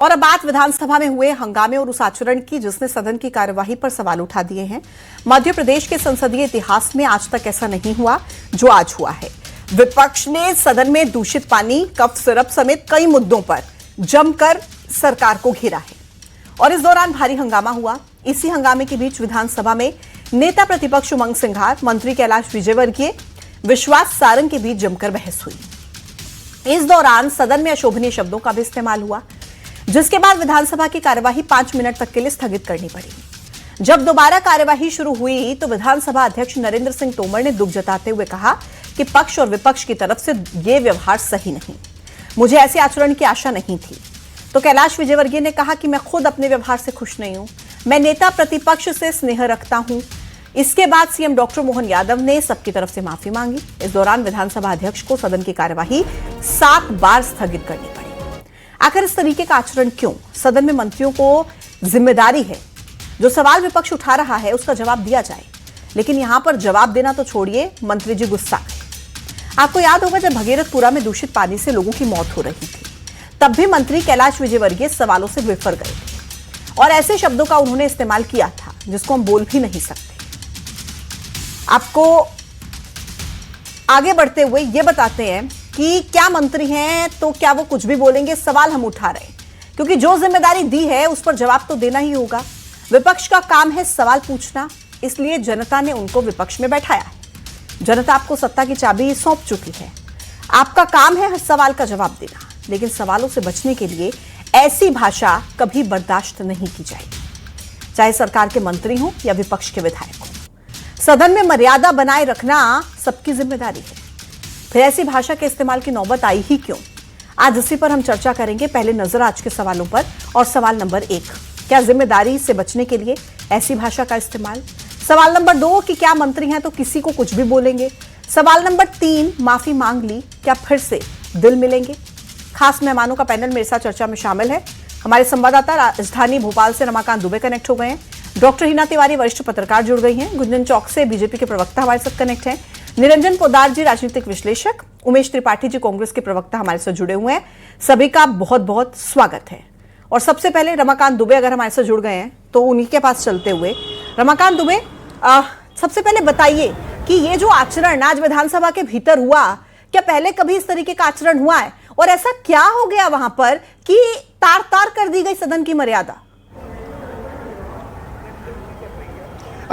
और अब बात विधानसभा में हुए हंगामे और उस आचरण की जिसने सदन की कार्यवाही पर सवाल उठा दिए हैं। मध्य प्रदेश के संसदीय इतिहास में आज तक ऐसा नहीं हुआ जो आज हुआ है। विपक्ष ने सदन में दूषित पानी, कफ सिरप समेत कई मुद्दों पर जमकर सरकार को घेरा है और इस दौरान भारी हंगामा हुआ। इसी हंगामे के बीच विधानसभा में नेता प्रतिपक्ष उमंग सिंघार, मंत्री कैलाश विजयवर्गीय, विश्वास सारंग के बीच जमकर बहस हुई। इस दौरान सदन में अशोभनीय शब्दों का भी इस्तेमाल हुआ, जिसके बाद विधानसभा की कार्यवाही 5 मिनट तक के लिए स्थगित करनी पड़ी। जब दोबारा कार्यवाही शुरू हुई तो विधानसभा अध्यक्ष नरेंद्र सिंह तोमर ने दुख जताते हुए कहा कि पक्ष और विपक्ष की तरफ से यह व्यवहार सही नहीं, मुझे ऐसे आचरण की आशा नहीं थी। तो कैलाश विजयवर्गीय ने कहा कि मैं खुद अपने व्यवहार से खुश नहीं हूं, मैं नेता प्रतिपक्ष से स्नेह रखता हूं। इसके बाद सीएम डॉक्टर मोहन यादव ने सबकी तरफ से माफी मांगी। इस दौरान विधानसभा अध्यक्ष को सदन की कार्यवाही 7 बार स्थगित करनी पड़ी। आखिर इस तरीके का आचरण क्यों? सदन में मंत्रियों को जिम्मेदारी है, जो सवाल विपक्ष उठा रहा है उसका जवाब दिया जाए, लेकिन यहां पर जवाब देना तो छोड़िए, मंत्री जी गुस्सा गए। आपको याद होगा जब भगीरथपुरा में दूषित पानी से लोगों की मौत हो रही थी, तब भी मंत्री कैलाश विजयवर्गीय सवालों से विफर गए थे और ऐसे शब्दों का उन्होंने इस्तेमाल किया था जिसको हम बोल भी नहीं सकते। आपको आगे बढ़ते हुए यह बताते हैं कि क्या मंत्री हैं तो क्या वो कुछ भी बोलेंगे, सवाल हम उठा रहे हैं क्योंकि जो जिम्मेदारी दी है उस पर जवाब तो देना ही होगा। विपक्ष का काम है सवाल पूछना, इसलिए जनता ने उनको विपक्ष में बैठाया है। जनता आपको सत्ता की चाबी सौंप चुकी है, आपका काम है हर सवाल का जवाब देना, लेकिन सवालों से बचने के लिए ऐसी भाषा कभी बर्दाश्त नहीं की जाएगी, चाहे सरकार के मंत्री हो या विपक्ष के विधायक हो। सदन में मर्यादा बनाए रखना सबकी जिम्मेदारी है, फिर ऐसी भाषा के इस्तेमाल की नौबत आई ही क्यों? आज इसी पर हम चर्चा करेंगे। पहले नजर आज के सवालों पर। और सवाल नंबर 1, क्या जिम्मेदारी से बचने के लिए ऐसी भाषा का इस्तेमाल? सवाल नंबर 2 कि क्या मंत्री हैं तो किसी को कुछ भी बोलेंगे? सवाल नंबर 3, माफी मांग ली, क्या फिर से दिल मिलेंगे? खास मेहमानों का पैनल मेरे साथ चर्चा में शामिल है। हमारे संवाददाता राजधानी भोपाल से रमाकांत दुबे कनेक्ट हो गए हैं, डॉक्टर हिना तिवारी वरिष्ठ पत्रकार जुड़ गई हैं, गुंजन चौक से बीजेपी के प्रवक्ता हमारे साथ कनेक्ट हैं, निरंजन पोद्दार जी राजनीतिक विश्लेषक, उमेश त्रिपाठी जी कांग्रेस के प्रवक्ता हमारे साथ जुड़े हुए हैं। सभी का बहुत बहुत स्वागत है। और सबसे पहले रमाकांत दुबे अगर हमारे साथ जुड़ गए हैं तो उन्हीं के पास चलते हुए, रमाकांत दुबे सबसे पहले बताइए कि ये जो आचरण आज विधानसभा के भीतर हुआ, क्या पहले कभी इस तरीके का आचरण हुआ है और ऐसा क्या हो गया वहां पर कि तार तार कर दी गई सदन की मर्यादा?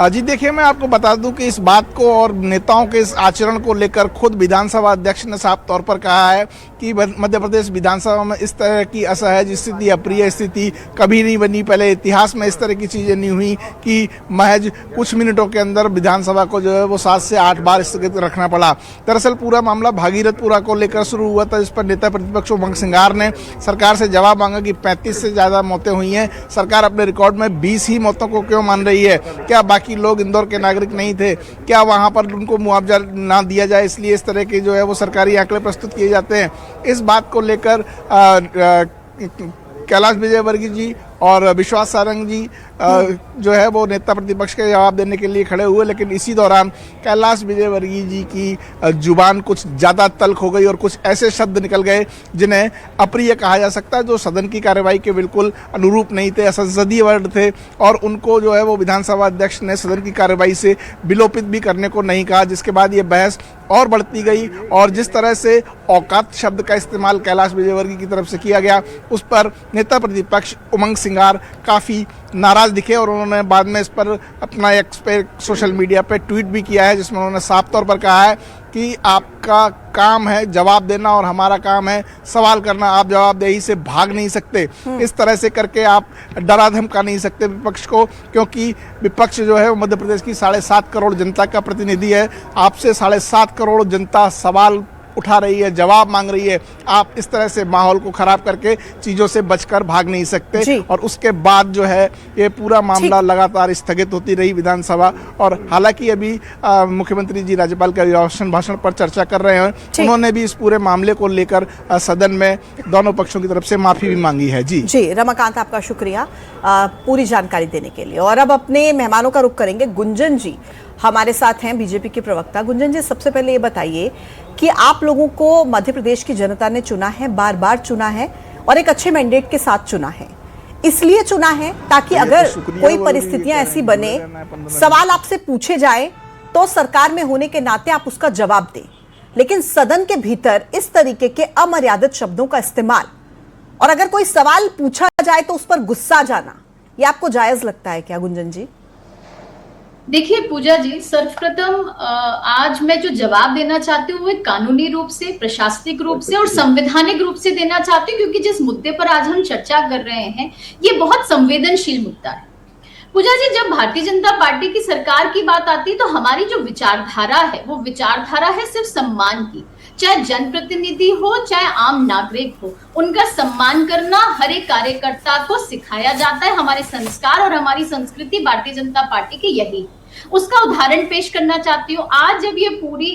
जी देखिए, मैं आपको बता दूं कि इस बात को और नेताओं के इस आचरण को लेकर खुद विधानसभा अध्यक्ष ने साफ तौर पर कहा है कि मध्य प्रदेश विधानसभा में इस तरह की असहज स्थिति, अप्रिय स्थिति कभी नहीं बनी। पहले इतिहास में इस तरह की चीज़ें नहीं हुई कि महज कुछ मिनटों के अंदर विधानसभा को जो है वो 7 से 8 बार स्थगित रखना पड़ा। दरअसल पूरा मामला भागीरथपुरा को लेकर शुरू हुआ था, जिस पर नेता प्रतिपक्ष उमंग सिंघार ने सरकार से जवाब मांगा कि 35 से ज़्यादा मौतें हुई हैं, सरकार अपने रिकॉर्ड में 20 ही मौतों को क्यों मान रही है? क्या बाकी लोग इंदौर के नागरिक नहीं थे? क्या वहां पर उनको मुआवजा ना दिया जाए, इसलिए इस तरह के जो है वो सरकारी आंकड़े प्रस्तुत किए जाते हैं? इस बात को लेकर कैलाश विजयवर्गीय जी और विश्वास सारंग जी जो है वो नेता प्रतिपक्ष के जवाब देने के लिए खड़े हुए, लेकिन इसी दौरान कैलाश विजयवर्गीय जी की जुबान कुछ ज़्यादा तल्ख हो गई और कुछ ऐसे शब्द निकल गए जिन्हें अप्रिय कहा जा सकता है, जो सदन की कार्यवाही के बिल्कुल अनुरूप नहीं थे, असंसदीय वर्ड थे और उनको जो है वो विधानसभा अध्यक्ष ने सदन की कार्यवाही से विलोपित भी करने को नहीं कहा, जिसके बाद ये बहस और बढ़ती गई और जिस तरह से औकात शब्द का इस्तेमाल कैलाश विजयवर्गीय की तरफ से किया गया, उस पर नेता प्रतिपक्ष उमंग सिंघार काफ़ी नाराज दिखे और उन्होंने बाद में इस पर अपना एक्स पे सोशल मीडिया पे ट्वीट भी किया है, जिसमें उन्होंने साफ तौर पर कहा है कि आपका काम है जवाब देना और हमारा काम है सवाल करना, आप जवाबदेही से भाग नहीं सकते। इस तरह से करके आप डरा धमका नहीं सकते विपक्ष को, क्योंकि विपक्ष जो है वो मध्य प्रदेश की 7.5 करोड़ जनता का प्रतिनिधि है। आपसे 7.5 करोड़ जनता सवाल उठा रही है, जवाब मांग रही है। आप इस तरह से माहौल को खराब करके चीजों से बचकर भाग नहीं सकते। और उसके बाद जो है ये पूरा मामला लगातार स्थगित होती रही विधानसभा। और हालांकि अभी मुख्यमंत्री जी राज्यपाल के अभिभाषण भाषण पर चर्चा कर रहे हैं, उन्होंने भी इस पूरे मामले को लेकर सदन में दोनों पक्षों की तरफ से माफी भी मांगी है। जी रमाकांत, आपका शुक्रिया पूरी जानकारी देने के लिए। और अब अपने मेहमानों का रुख करेंगे। गुंजन जी हमारे साथ हैं, बीजेपी के प्रवक्ता। गुंजन जी, सबसे पहले ये बताइए कि आप लोगों को मध्य प्रदेश की जनता ने चुना है, बार बार चुना है, और एक अच्छे मैंडेट के साथ चुना है। इसलिए चुना है ताकि अगर कोई परिस्थितियां ऐसी बने, सवाल आपसे पूछे जाए तो सरकार में होने के नाते आप उसका जवाब दें। लेकिन सदन के भीतर इस तरीके के अमर्यादित शब्दों का इस्तेमाल और अगर कोई सवाल पूछा जाए तो उस पर गुस्सा जाना, ये आपको जायज लगता है क्या गुंजन जी? देखिए पूजा जी, सर्वप्रथम आज मैं जो जवाब देना चाहती हूँ वो कानूनी रूप से, प्रशासनिक रूप से और संवैधानिक रूप से देना चाहती हूँ, क्योंकि जिस मुद्दे पर आज हम चर्चा कर रहे हैं ये बहुत संवेदनशील मुद्दा है। पूजा जी, जब भारतीय जनता पार्टी की सरकार की बात आती है तो हमारी जो विचारधारा है वो विचारधारा है सिर्फ सम्मान की। चाहे जनप्रतिनिधि हो चाहे आम नागरिक हो, उनका सम्मान करना हर एक कार्यकर्ता को सिखाया जाता है। हमारे संस्कार और हमारी संस्कृति भारतीय जनता पार्टी की यही। उसका उदाहरण पेश करना चाहती हूँ। आज जब ये पूरी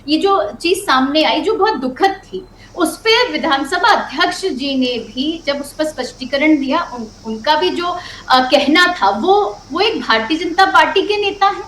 ये जो चीज सामने आई जो बहुत दुखद थी, उस पे विधानसभा अध्यक्ष जी ने भी जब उस पर स्पष्टीकरण दिया, उनका भी जो कहना था वो एक भारतीय जनता पार्टी के नेता है।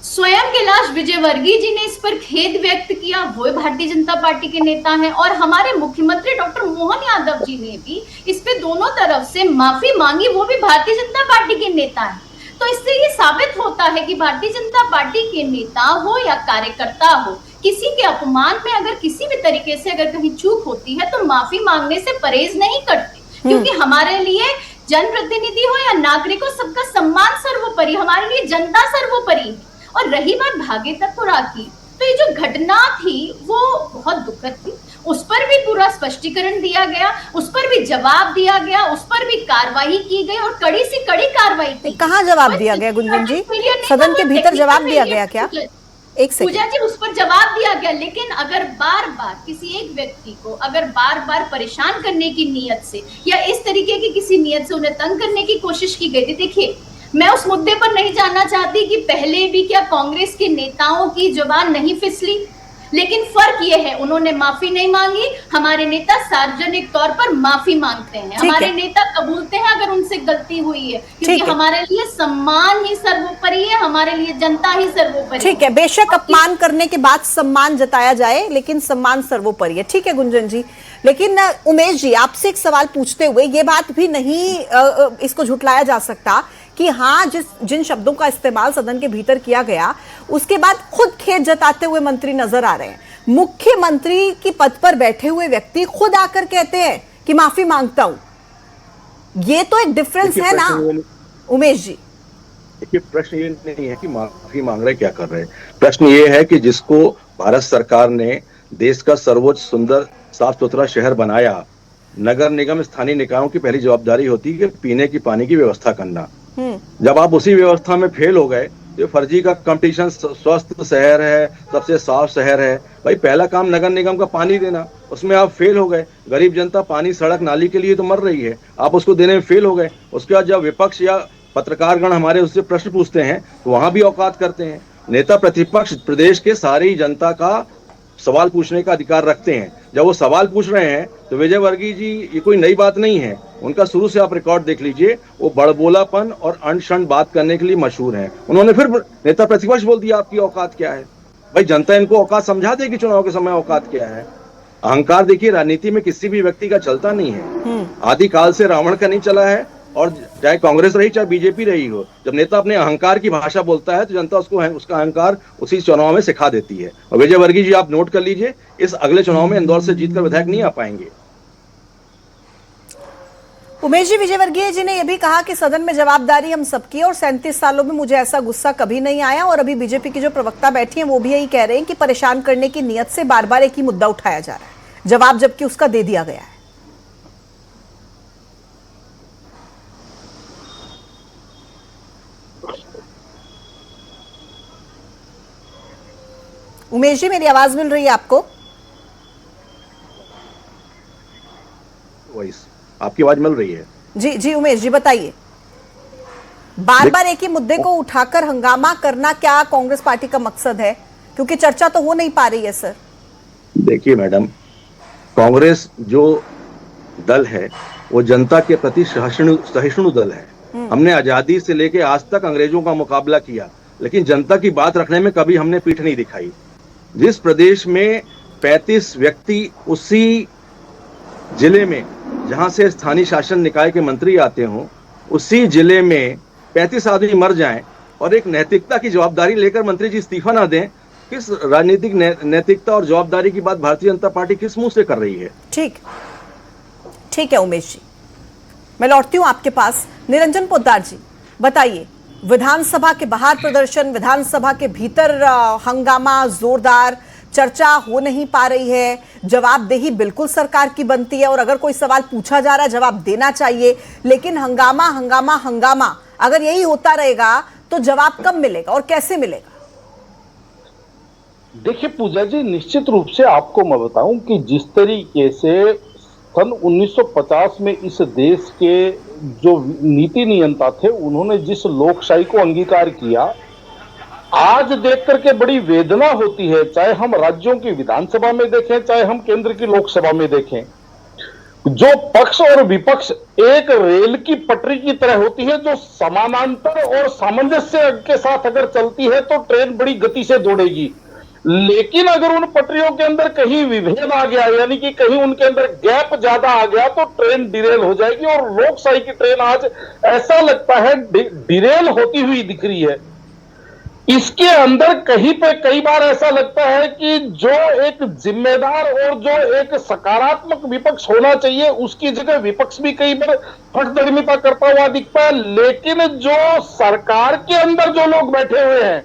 स्वयं कैलाश विजयवर्गीय जी ने इस पर खेद व्यक्त किया, वो भारतीय जनता पार्टी के नेता हैं। और हमारे मुख्यमंत्री डॉक्टर मोहन यादव जी ने भी इस पे दोनों तरफ से माफी मांगी, वो भी भारतीय जनता पार्टी के नेता हैं। तो इससे ये साबित होता है कि भारतीय जनता पार्टी के नेता हो या कार्यकर्ता हो, किसी के अपमान में अगर किसी भी तरीके से अगर कहीं चूक होती है तो माफी मांगने से परहेज नहीं करते, क्योंकि हमारे लिए जनप्रतिनिधि हो या नागरिक हो, सबका सम्मान सर्वोपरि, हमारे लिए जनता सर्वोपरि है। और रही बात भागे तत्पुरा की, तो ये जो घटना थी वो बहुत दुखद थी। उस पर भी पूरा स्पष्टीकरण दिया गया, उस पर भी जवाब दिया गया, उस पर भी कार्रवाई की गई और कड़ी से कड़ी कार्रवाई की। कहाँ जवाब दिया गया गुंजन जी? सदन के भीतर जवाब दिया गया क्या? एक सेकंड पूजा जी, उस पर जवाब दिया गया, लेकिन अगर बार बार किसी एक व्यक्ति को अगर बार बार परेशान करने की नीयत से या इस तरीके की किसी नीयत से उन्हें तंग करने की कोशिश की गई थी। देखिए, मैं उस मुद्दे पर नहीं जानना चाहती कि पहले भी क्या कांग्रेस के नेताओं की जुबान नहीं फिसली, लेकिन फर्क ये है उन्होंने माफी नहीं मांगी। हमारे नेता सार्वजनिक तौर पर माफी मांगते हैं, हमारे नेता कबूलते हैं अगर उनसे गलती हुई है, क्योंकि हमारे लिए सम्मान ही सर्वोपरि है, हमारे लिए जनता ही सर्वोपरि। ठीक है, बेशक अपमान करने के बाद सम्मान जताया जाए, लेकिन सम्मान सर्वोपरि है। ठीक है गुंजन जी, लेकिन उमेश जी, आपसे एक सवाल पूछते हुए ये बात भी नहीं इसको झुटलाया जा सकता कि हाँ, जिन शब्दों का इस्तेमाल सदन के भीतर किया गया उसके बाद खुद खेद जताते हुए मंत्री नजर आ रहे हैं। मुख्यमंत्री की पद पर बैठे हुए व्यक्ति खुद आकर कहते हैं कि माफी मांगता हूं। ये तो एक डिफरेंस है ना उमेश जी? देखिए, प्रश्न ये नहीं है कि माफी मांग रहे क्या कर रहे, प्रश्न ये है कि जिसको भारत सरकार ने देश का सर्वोच्च सुंदर साफ सुथरा शहर बनाया, नगर निगम स्थानीय निकायों की पहली जवाबदारी होती है कि पीने की पानी की व्यवस्था करना। जब आप उसी व्यवस्था में फेल हो गए, जो फर्जी का कंपटीशन, स्वस्थ शहर है, सबसे साफ शहर है, भाई पहला काम नगर निगम का पानी देना, उसमें आप फेल हो गए। गरीब जनता पानी, सड़क, नाली के लिए तो मर रही है, आप उसको देने में फेल हो गए। उसके बाद जब विपक्ष या पत्रकारगण हमारे उससे प्रश्न पूछते हैं तो वहां भी औकात करते हैं। नेता प्रतिपक्ष प्रदेश के सारी जनता का सवाल पूछने का अधिकार रखते हैं। जब वो सवाल पूछ रहे हैं तो विजयवर्गीय जी, ये कोई नई बात नहीं है, उनका शुरू से आप रिकॉर्ड देख लीजिए, वो बड़बोलापन और अनशन बात करने के लिए मशहूर हैं। उन्होंने फिर नेता प्रतिपक्ष बोल दिया आपकी औकात क्या है। भाई जनता इनको औकात समझा देगी चुनाव के समय औकात क्या है। अहंकार देखिए राजनीति में किसी भी व्यक्ति का चलता नहीं है, आदिकाल से रावण का नहीं चला है, और चाहे कांग्रेस रही चाहे बीजेपी रही हो, जब नेता अपने अहंकार की भाषा बोलता है तो जनता उसको उसका अहंकार उसी चुनाव में सिखा देती है। और विजयवर्गीय जी, आप नोट कर लीजिए, इस अगले चुनाव में इंदौर से जीतकर विधायक नहीं आ पाएंगे। उमेश जी, विजयवर्गीय जी ने यह भी कहा कि सदन में जवाबदारी हम सबकी है और 37 सालों में मुझे ऐसा गुस्सा कभी नहीं आया। और अभी बीजेपी की जो प्रवक्ता बैठी हैं वो भी यही कह रहे हैं कि परेशान करने की नियत से बार बार एक ही मुद्दा उठाया जा रहा है, जवाब जबकि उसका दे दिया गया है। उमेश जी, मेरी आवाज मिल रही है आपको? आपकी आवाज मिल रही है? जी जी उमेश जी, बताइए। बार बार एक ही मुद्दे को उठाकर हंगामा करना क्या कांग्रेस पार्टी का मकसद है? क्योंकि चर्चा तो हो नहीं पा रही है सर। देखिए मैडम, कांग्रेस जो दल है वो जनता के प्रति सहिष्णु दल है। हमने आजादी से लेकर आज तक अंग्रेजों का मुकाबला किया, लेकिन जनता की बात रखने में कभी हमने पीठ नहीं दिखाई। जिस प्रदेश में 35 व्यक्ति उसी जिले में जहां से स्थानीय शासन निकाय के मंत्री आते हों, उसी जिले में 35 आदमी मर जाएं और एक नैतिकता की जवाबदारी लेकर मंत्री जी इस्तीफा ना दें, किस राजनीतिक नैतिकता और जवाबदारी की बात भारतीय जनता पार्टी किस मुंह से कर रही है? ठीक है उमेश जी, मैं लौटती हूं आपके पास। निरंजन पोद्दार जी बताइए, विधानसभा के बाहर प्रदर्शन, विधानसभा के भीतर हंगामा जोरदार, चर्चा हो नहीं पा रही है, जवाबदेही बिल्कुल सरकार की बनती है और अगर कोई सवाल पूछा जा रहा है जवाब देना चाहिए, लेकिन हंगामा हंगामा हंगामा अगर यही होता रहेगा तो जवाब कब मिलेगा और कैसे मिलेगा? देखिए पूजा जी, निश्चित रूप से आपको मैं बताऊं कि जिस तरीके से सन 1950 में इस देश के जो नीति नियंता थे उन्होंने जिस लोकशाही को अंगीकार किया, आज देख करके बड़ी वेदना होती है, चाहे हम राज्यों की विधानसभा में देखें, चाहे हम केंद्र की लोकसभा में देखें। जो पक्ष और विपक्ष एक रेल की पटरी की तरह होती है, जो समानांतर और सामंजस्य के साथ अगर चलती है तो ट्रेन बड़ी गति से दौड़ेगी। लेकिन अगर उन पटरियों के अंदर कहीं विभेद आ गया, यानी कि कहीं उनके अंदर गैप ज्यादा आ गया, तो ट्रेन डिरेल हो जाएगी। और लोकशाही की ट्रेन आज ऐसा लगता है डिरेल होती हुई दिख रही है। इसके अंदर कहीं पे कई बार ऐसा लगता है कि जो एक जिम्मेदार और जो एक सकारात्मक विपक्ष होना चाहिए, उसकी जगह विपक्ष भी कई बार फटदर्मिता करता हुआ दिखता है। लेकिन जो सरकार के अंदर जो लोग बैठे हुए हैं,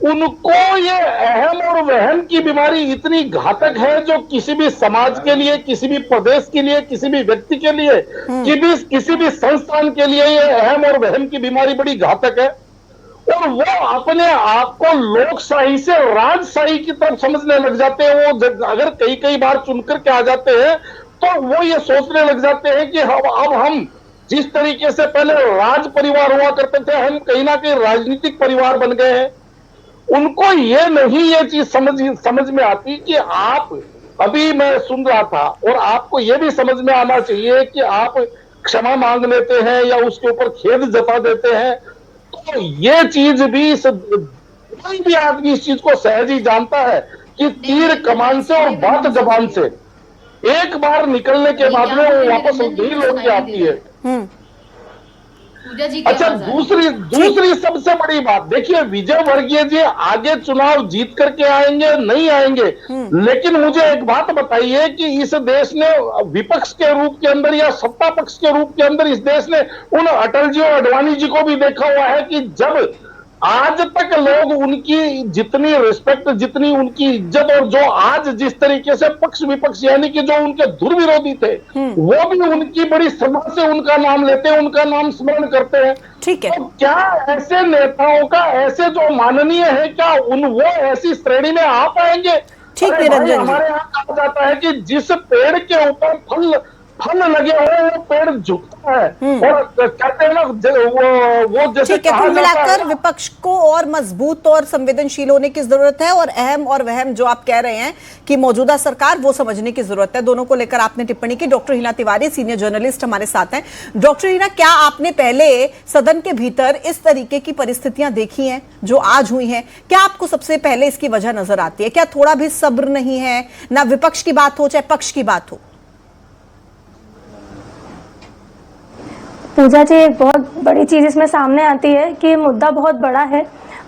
उनको ये अहम और वहम की बीमारी इतनी घातक है, जो किसी भी समाज के लिए, किसी भी प्रदेश के लिए, किसी भी व्यक्ति के लिए, किसी भी संस्थान के लिए ये अहम और वहम की बीमारी बड़ी घातक है। और वो अपने आप को लोकशाही से राजशाही की तरफ समझने लग जाते हैं। वो अगर कई बार चुनकर के आ जाते हैं तो वो ये सोचने लग जाते हैं कि अब हम जिस तरीके से पहले राज परिवार हुआ करते थे, हम कहीं ना कहीं राजनीतिक परिवार बन गए हैं। उनको ये चीज समझ में आती कि आप, अभी मैं सुन रहा था, और आपको ये भी समझ में आना चाहिए कि आप क्षमा मांग लेते हैं या उसके ऊपर खेद जता देते हैं, तो ये चीज भी कोई भी आदमी इस चीज को सहज ही जानता है कि तीर कमान से और बात जबान से एक बार निकलने के बाद में वो वापस नहीं लौट के आती है। अच्छा, दूसरी सबसे बड़ी बात देखिए, विजय वर्गीय जी आगे चुनाव जीत करके आएंगे नहीं आएंगे, लेकिन मुझे एक बात बताइए कि इस देश ने विपक्ष के रूप के अंदर या सत्ता पक्ष के रूप के अंदर इस देश ने उन अटल जी और अडवाणी जी को भी देखा हुआ है कि जब आज तक लोग उनकी जितनी रिस्पेक्ट, जितनी उनकी इज्जत, और जो आज जिस तरीके से पक्ष विपक्ष यानी कि जो उनके दुर्विरोधी थे, वो भी उनकी बड़ी श्रद्धा से उनका नाम लेते हैं, उनका नाम स्मरण करते हैं। ठीक है, तो क्या ऐसे नेताओं का, ऐसे जो माननीय है, क्या वो ऐसी श्रेणी में आ पाएंगे? ठीक निरंजन जी, हमारे यहाँ कहा जाता है कि जिस पेड़ के ऊपर फल लगे हुए वो पेड़ झुकता है, और कहते हैं ना वो जैसे। ठीक है, कुल मिलाकर विपक्ष को और मजबूत और संवेदनशील होने की जरूरत है, और अहम और वहम जो आप कह रहे हैं कि मौजूदा सरकार, वो समझने की जरूरत है। दोनों को लेकर आपने टिप्पणी की। Doctor Hina Tiwari senior journalist हमारे साथ हैं। डॉक्टर हिना, क्या आपने पहले सदन के भीतर इस तरीके की परिस्थितियां देखी हैं जो आज हुई हैं? क्या आपको सबसे पहले इसकी वजह नजर आती है? क्या थोड़ा भी सब्र नहीं है, ना विपक्ष की बात हो चाहे पक्ष की बात हो? पूजा जी, एक बहुत बड़ी चीज इसमें सामने आती है कि मुद्दा बहुत बड़ा है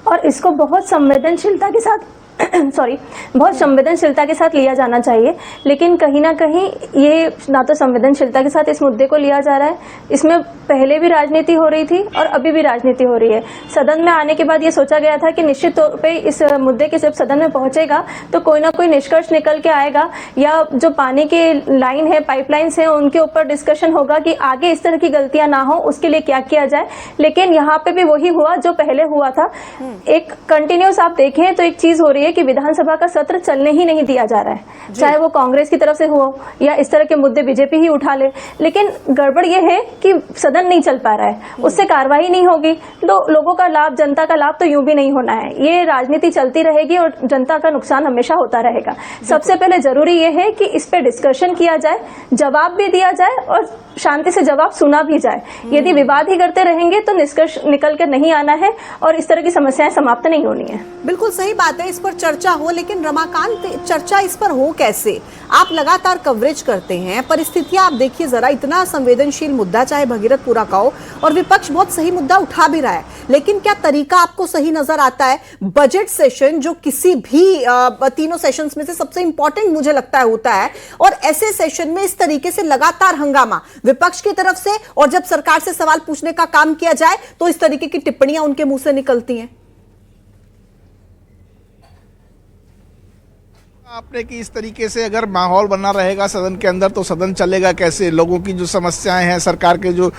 और इसको बहुत संवेदनशीलता के साथ बहुत संवेदनशीलता के साथ लिया जाना चाहिए। लेकिन कहीं ना कहीं ये ना तो संवेदनशीलता के साथ इस मुद्दे को लिया जा रहा है, इसमें पहले भी राजनीति हो रही थी और अभी भी राजनीति हो रही है। सदन में आने के बाद ये सोचा गया था कि निश्चित तौर पे इस मुद्दे के जब सदन में पहुंचेगा तो कोई ना कोई निष्कर्ष निकल के आएगा, या जो पानी की लाइन है, पाइपलाइंस है, उनके ऊपर डिस्कशन होगा कि आगे इस तरह की गलतियां ना हो, उसके लिए क्या किया जाए। लेकिन यहाँ पे भी वही हुआ जो पहले हुआ था। एक कंटिन्यूस आप देखें तो एक चीज हो रही है कि विधानसभा का सत्र चलने ही नहीं दिया जा रहा है, चाहे वो कांग्रेस की तरफ से हो या इस तरह के मुद्दे बीजेपी ही उठा ले। लेकिन गड़बड़ ये है कि सदन नहीं चल पा रहा है, उससे कार्रवाई नहीं होगी, तो लोगों का लाभ, जनता का लाभ तो यूं भी नहीं होना है। ये राजनीति चलती रहेगी और जनता का नुकसान हमेशा होता रहेगा। सबसे पहले जरूरी ये है कि इस पे डिस्कशन किया जाए, जवाब भी दिया जाए और शांति से जवाब सुना भी जाए। यदि विवाद ही करते रहेंगे तो निष्कर्ष निकल कर नहीं आना है और इस तरह की समस्याएं समाप्त नहीं होनी है। बिल्कुल सही बात है, इस पर चर्चा हो, लेकिन रमाकांत चर्चा इस पर हो कैसे? आप लगातार कवरेज करते हैं, परिस्थितियां आप देखिए जरा, इतना संवेदनशील मुद्दा चाहे भगीरथपुरा का हो और विपक्ष बहुत सही मुद्दा उठा भी रहा है, लेकिन क्या तरीका आपको सही नजर आता है? बजट सेशन जो किसी भी तीनों सेशंस में से सबसे इंपॉर्टेंट मुझे लगता है होता है, और ऐसे सेशन में इस तरीके से लगातार हंगामा विपक्ष की तरफ से, और जब सरकार से सवाल पूछने का काम किया जाए तो इस तरीके की टिप्पणियां उनके मुंह से निकलती हैं। आपने कि इस तरीके से अगर माहौल बना रहेगा सदन के अंदर तो सदन चलेगा कैसे? लोगों की जो समस्याएं हैं, सरकार के जो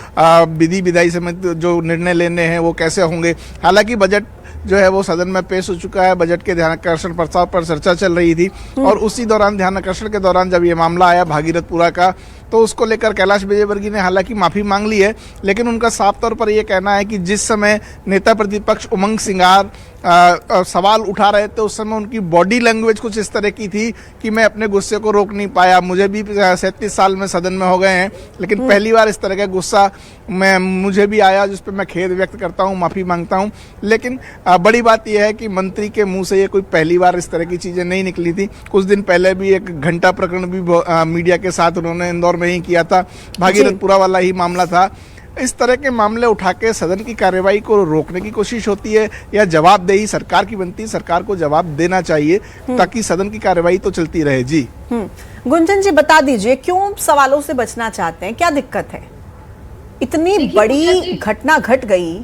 विधि विधायी समिति जो निर्णय लेने हैं वो कैसे होंगे? हालांकि बजट जो है वो सदन में पेश हो चुका है, बजट के ध्यानाकर्षण प्रस्ताव पर चर्चा चल रही थी और उसी दौरान ध्यानाकर्षण के दौरान जब ये मामला आया भागीरथपुरा का, तो उसको लेकर कैलाश विजयवर्गीय ने हालांकि माफ़ी मांग ली है, लेकिन उनका साफ तौर पर यह कहना है कि जिस समय नेता प्रतिपक्ष उमंग सिंगार सवाल उठा रहे थे उस समय उनकी बॉडी लैंग्वेज कुछ इस तरह की थी कि मैं अपने गुस्से को रोक नहीं पाया। मुझे भी 37 साल में सदन में हो गए हैं, लेकिन पहली बार इस तरह का गुस्सा मुझे भी आया, जिस पर मैं खेद व्यक्त करता हूं, माफ़ी मांगता हूं। लेकिन बड़ी बात यह है कि मंत्री के मुंह से ये कोई पहली बार इस तरह की चीज़ें नहीं निकली थी। कुछ दिन पहले भी एक घंटा प्रकरण भी मीडिया के साथ उन्होंने इंदौर में ही किया था, भागीरथपुरा वाला ही मामला था। इस तरह के मामले उठा के सदन की कार्यवाही को रोकने की कोशिश होती है या जवाबदेही सरकार की बनती है? सरकार को जवाब देना चाहिए ताकि सदन की कार्यवाही तो चलती रहे। जी गुंजन जी बता दीजिए, क्यों सवालों से बचना चाहते हैं? क्या दिक्कत है? इतनी बड़ी घटना घट गई,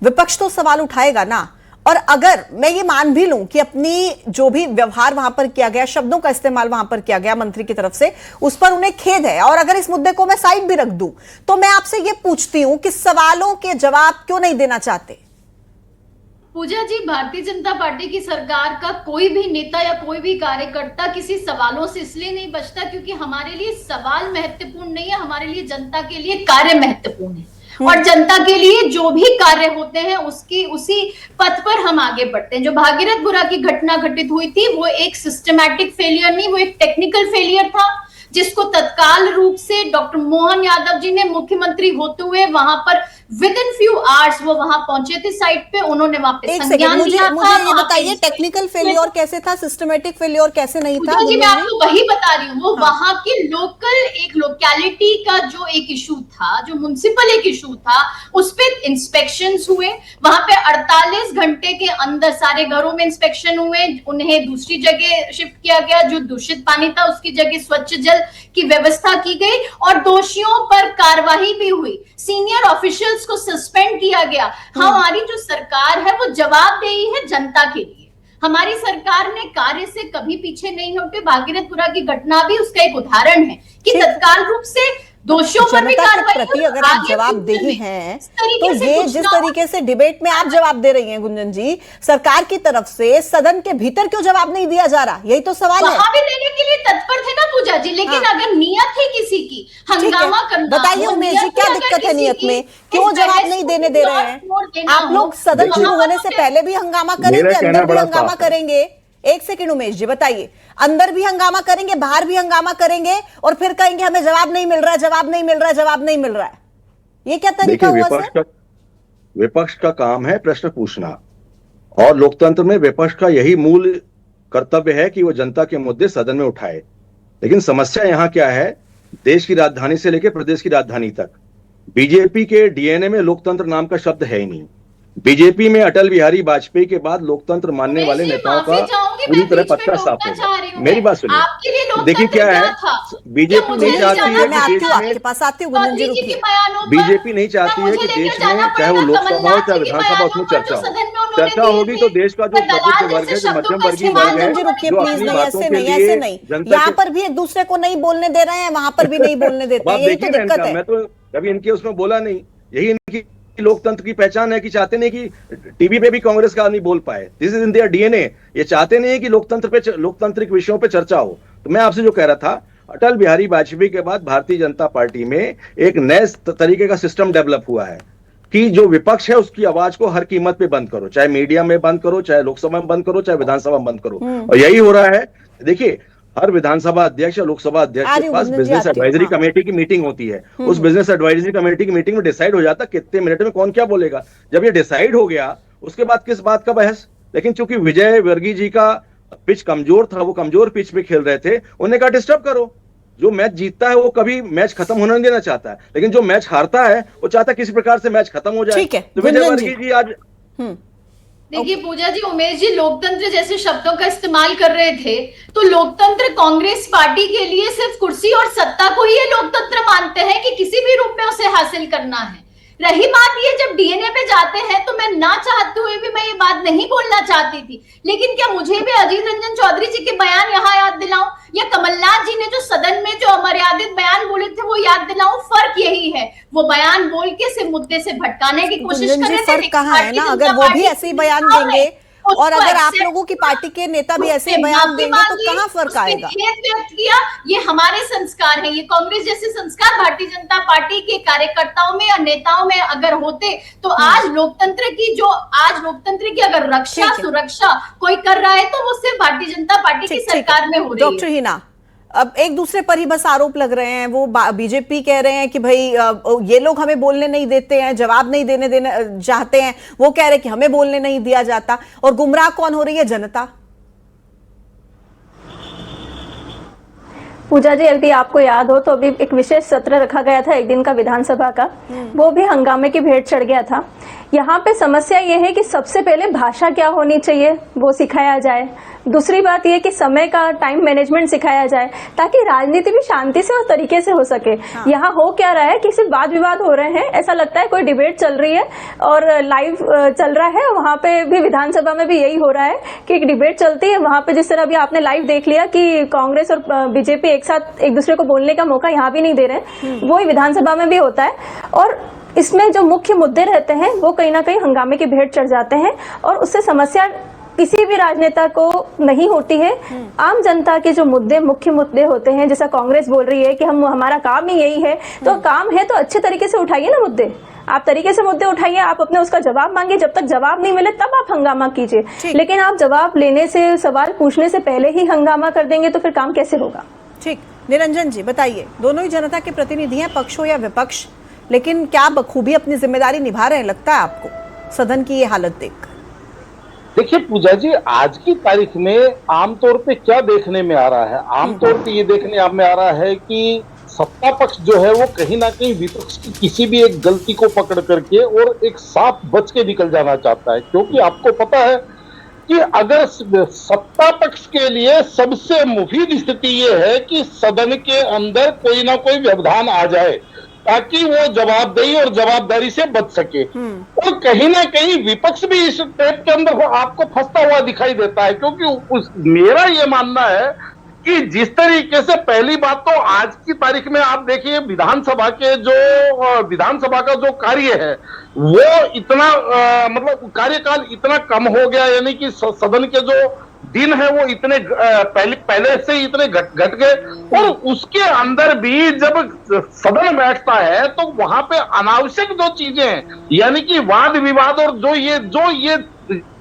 विपक्ष तो सवाल उठाएगा ना। और अगर मैं ये मान भी लूं कि अपनी जो भी व्यवहार वहां पर किया गया, शब्दों का इस्तेमाल वहां पर किया गया मंत्री की तरफ से, उस पर उन्हें खेद है, और अगर इस मुद्दे को मैं साइड भी रख दूं, तो मैं आपसे ये पूछती हूं कि सवालों के जवाब क्यों नहीं देना चाहते? पूजा जी, भारतीय जनता पार्टी की सरकार का कोई भी नेता या कोई भी कार्यकर्ता किसी सवालों से इसलिए नहीं बचता क्योंकि हमारे लिए सवाल महत्वपूर्ण नहीं है, हमारे लिए जनता के लिए कार्य महत्वपूर्ण है। और जनता के लिए जो भी कार्य होते हैं उसी पथ पर हम आगे बढ़ते हैं। जो भागीरथपुरा की घटना घटित हुई थी वो एक सिस्टमैटिक फेलियर नहीं, वो एक टेक्निकल फेलियर था, जिसको तत्काल रूप से डॉक्टर मोहन यादव जी ने मुख्यमंत्री होते हुए वहां पर विद इन फ्यू आवर्स वो वहां पहुंचे थे साइट पे, उन्होंने वहां पे संज्ञान लिया था। मुझे ये बताइए, टेक्निकल फेलियर कैसे था, सिस्टमेटिक फेलियर कैसे नहीं था? जी मैं आपको वही बता रही हूँ, वो वहां के एक लोकेलिटी का जो एक इशू था, जो म्युनिसिपल एक इशू था, उस पे इंस्पेक्शंस हुए। वहां पे 48 घंटे के अंदर सारे घरों में इंस्पेक्शन हुए, उन्हें दूसरी जगह शिफ्ट किया गया, जो दूषित पानी था उसकी जगह स्वच्छ जल की व्यवस्था की गई और दोषियों पर कार्रवाई भी हुई, सीनियर ऑफिशियल्स को सस्पेंड किया गया। हमारी जो सरकार है वो जवाबदेही है जनता के लिए। हमारी सरकार ने कार्य से कभी पीछे नहीं हटे। भागीरथपुरा की घटना भी उसका एक उदाहरण है कि तत्काल रूप से दोषियों पर भी कार्रवाई। अगर आप जवाबदेही हैं तो ये जिस तरीके से डिबेट में आप जवाब दे रही हैं गुंजन जी, सरकार की तरफ से सदन के भीतर क्यों जवाब नहीं दिया जा रहा? यही तो सवाल है। वहां भी देने के लिए तत्पर थे ना पूजा जी, लेकिन अगर नियत है किसी की हंगामा करना, बताइए उमेश जी, क्या दिक्कत है नियत में? क्यों जवाब नहीं देने दे रहे हैं? आप लोग सदन शुरू होने से पहले भी हंगामा करेंगे, अंदर भी हंगामा करेंगे? एक सेकंड उमेश जी बताइए, अंदर भी हंगामा करेंगे, बाहर भी हंगामा करेंगे और फिर कहेंगे हमें जवाब नहीं मिल रहा है, जवाब नहीं मिल रहा है, जवाब नहीं मिल रहा है? ये क्या तरीका हुआ सर? विपक्ष का काम है प्रश्न पूछना, और लोकतंत्र में विपक्ष का यही मूल कर्तव्य है कि वो जनता के मुद्दे सदन में उठाए। लेकिन समस्या यहाँ क्या है, देश की राजधानी से लेकर प्रदेश की राजधानी तक बीजेपी के डीएनए में लोकतंत्र नाम का शब्द है ही नहीं। बीजेपी में अटल बिहारी वाजपेयी के बाद लोकतंत्र मानने वाले नेताओं का पूरी तरह पत्ता साफ हो गया। मेरी बात सुनिए, देखिए क्या है, बीजेपी नहीं चाहती है कि देश में, बीजेपी नहीं चाहती है कि देश में चाहे वो लोकसभा हो चाहे विधानसभा उसमें चर्चा होगी तो देश का जो प्रबुद्ध वर्ग है, जो मध्यम वर्गीय वर्ग है, जो अपनी बातों के लिए यहाँ पर भी एक दूसरे को नहीं बोलने दे रहे हैं, वहां पर भी नहीं बोलने देते हैं, यही तो दिक्कत है। मैं तो कभी इनके उसमें बोला नहीं, यही इनकी लोकतंत्र की पहचान है कि चाहते नहीं कि टीवी पे भी कांग्रेस का नहीं बोल पाए। This is in their DNA. ये चाहते नहीं है कि लोकतांत्रिक विषयों पे चर्चा हो। तो मैं आपसे जो कह रहा था, अटल बिहारी वाजपेयी के बाद भारतीय जनता पार्टी में एक नए तरीके का सिस्टम डेवलप हुआ है कि जो विपक्ष है उसकी आवाज को हर कीमत पे बंद करो, चाहे मीडिया में बंद करो, चाहे लोकसभा में बंद करो, चाहे विधानसभा में बंद करो, और यही हो रहा है। देखिए हर विधानसभा अध्यक्ष या लोकसभा अध्यक्ष आ रही के हूँ, पास गुंजन जी, बिजनेस आती हूँ, एडवाइजरी हाँ। कमेटी की मीटिंग होती है। उस बिजनेस एडवाइजरी कमेटी की मीटिंग में डिसाइड हो जाता कितने मिनट में कौन क्या बोलेगा। जब ये डिसाइड हो गया उसके बाद किस बात का बहस। लेकिन चूंकि विजय वर्गीय जी का पिच कमजोर था, वो कमजोर पिच पे खेल रहे थे, उन्होंने कहा डिस्टर्ब करो। जो मैच जीतता है वो कभी मैच खत्म होने नहीं देना चाहता है, लेकिन जो मैच हारता है वो चाहता है किसी प्रकार से मैच खत्म हो जाए। ठीक है, तो विजय गुंजन जी। वर्गीय जी आज देखिए पूजा जी, उमेश जी लोकतंत्र जैसे शब्दों का इस्तेमाल कर रहे थे, तो लोकतंत्र कांग्रेस पार्टी के लिए सिर्फ कुर्सी और सत्ता को ही ये लोकतंत्र मानते हैं कि किसी भी रूप में उसे हासिल करना है। रही बात ये, जब डीएनए पे जाते हैं तो मैं ना चाहते हुए भी मैं ये बात नहीं बोलना चाहती थी, लेकिन क्या मुझे भी अजीत रंजन चौधरी जी के बयान यहाँ याद दिलाऊं या कमलनाथ जी ने जो सदन में जो अमर्यादित बयान बोले थे वो याद दिलाऊं? फर्क यही है, वो बयान बोल के सिर्फ मुद्दे से भटकाने की कोशिश गुंजन कर जी, रहे थे। फर्क कहाँ है ना, अगर वो भी ऐसे ही बयान देंगे और अगर आप लोगों की पार्टी के नेता भी ऐसे बयान देंगे तो कहाँ फर्क आएगा? खेद व्यक्त किया, ये हमारे संस्कार है, ये कांग्रेस जैसे संस्कार भारतीय जनता पार्टी के कार्यकर्ताओं में या नेताओं में अगर होते तो आज लोकतंत्र की अगर रक्षा सुरक्षा कोई कर रहा है तो वो सिर्फ भारतीय जनता पार्टी की सरकार में हो रही है। डॉक्टर हिना, अब एक दूसरे पर ही बस आरोप लग रहे हैं। वो बीजेपी कह रहे हैं कि भाई ये लोग हमें बोलने नहीं देते हैं, जवाब नहीं देने चाहते हैं। वो कह रहे हैं कि हमें बोलने नहीं दिया जाता। और गुमराह कौन हो रही है? जनता। पूजा जी, यदि आपको याद हो तो अभी एक विशेष सत्र रखा गया था एक दिन का विधानसभा का, वो भी हंगामे की भेंट चढ़ गया था। यहाँ पे समस्या ये है कि सबसे पहले भाषा क्या होनी चाहिए वो सिखाया जाए। दूसरी बात ये कि समय का टाइम मैनेजमेंट सिखाया जाए ताकि राजनीति भी शांति से और तरीके से हो सके। हाँ। यहाँ हो क्या रहा है कि सिर्फ वाद विवाद हो रहे हैं, ऐसा लगता है कोई डिबेट चल रही है और लाइव चल रहा है। वहाँ पे भी विधानसभा में भी यही हो रहा है कि एक डिबेट चलती है, वहाँ पे जिस तरह अभी आपने लाइव देख लिया कि कांग्रेस और बीजेपी एक साथ एक दूसरे को बोलने का मौका यहाँ भी नहीं दे रहे, वही विधानसभा में भी होता है। और इसमें जो मुख्य मुद्दे रहते हैं वो कहीं ना कहीं हंगामे की भेंट चढ़ जाते हैं और उससे समस्या किसी भी राजनेता को नहीं होती है। आम जनता के जो मुद्दे मुख्य मुद्दे होते हैं, जैसा कांग्रेस बोल रही है कि हमारा काम ही यही है, तो काम है तो अच्छे तरीके से उठाइए ना मुद्दे, आप तरीके से मुद्दे उठाइए, आप अपने उसका जवाब मांगिए। जब तक जवाब नहीं मिले तब आप हंगामा कीजिए, लेकिन आप जवाब लेने से, सवाल पूछने से पहले ही हंगामा कर देंगे तो फिर काम कैसे होगा? ठीक, निरंजन जी बताइए, दोनों ही जनता के प्रतिनिधि हैं, पक्ष हो या विपक्ष, लेकिन क्या बखूबी अपनी जिम्मेदारी निभा रहे हैं लगता है आपको सदन की ये हालत देखकर? देखिए पूजा जी, आज की तारीख में आमतौर पे क्या देखने में आ रहा है, आमतौर पे ये देखने में आ रहा है कि सत्ता पक्ष जो है वो कहीं ना कहीं विपक्ष की किसी भी एक गलती को पकड़ करके और एक साफ बच के निकल जाना चाहता है। क्योंकि आपको पता है कि अगर सत्ता पक्ष के लिए सबसे मुफीद स्थिति ये है कि सदन के अंदर कोई ना कोई व्यवधान आ जाए ताकि वो जवाबदेही और जवाबदारी से बच सके। और कहीं ना कहीं विपक्ष भी इस ट्रैप के अंदर आपको फंसता हुआ दिखाई देता है। क्योंकि मेरा ये मानना है कि जिस तरीके से, पहली बात तो आज की तारीख में आप देखिए विधानसभा का जो कार्य है वो इतना मतलब कार्यकाल इतना कम हो गया, यानी कि सदन के जो दिन है वो इतने पहले से ही इतने घट गए। और उसके अंदर भी जब सदन बैठता है तो वहां पे अनावश्यक जो चीजें हैं, यानी कि वाद विवाद और जो ये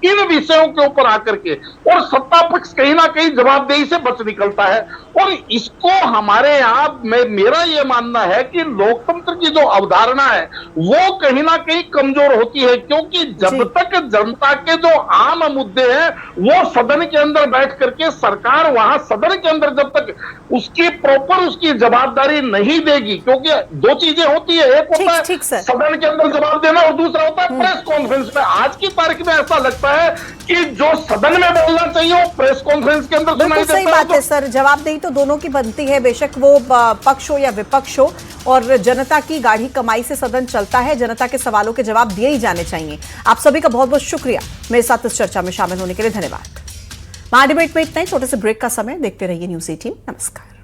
इन विषयों के ऊपर आकर के और सत्ता पक्ष कहीं ना कहीं जवाबदेही से बच निकलता है। और इसको हमारे यहाँ मेरा ये मानना है कि लोकतंत्र की जो अवधारणा है वो कहीं ना कहीं कमजोर होती है। क्योंकि जब तक जनता के जो आम मुद्दे हैं वो सदन के अंदर बैठ करके सरकार वहां सदन के अंदर जब तक उसकी प्रॉपर उसकी जवाबदारी नहीं देगी, क्योंकि दो चीजें होती है, एक होता है सदन के अंदर जवाब देना और दूसरा होता है प्रेस कॉन्फ्रेंस में। आज की तारीख में ऐसा लगता है कि जो सदन में बोलना चाहिए वो प्रेस कॉन्फ्रेंस के अंदर सुनाई देता है। सही बात है सर, जवाबदेही तो दोनों की बनती है, बेशक वो पक्ष हो या विपक्ष हो, और जनता की गाढ़ी कमाई से सदन चलता है, जनता के सवालों के जवाब दिए ही जाने चाहिए। आप सभी का बहुत बहुत शुक्रिया मेरे साथ इस चर्चा में शामिल होने के लिए, धन्यवाद। महाडिबेट में इतना ही, छोटे से ब्रेक का समय, देखते रहिए न्यूज़ 18। नमस्कार।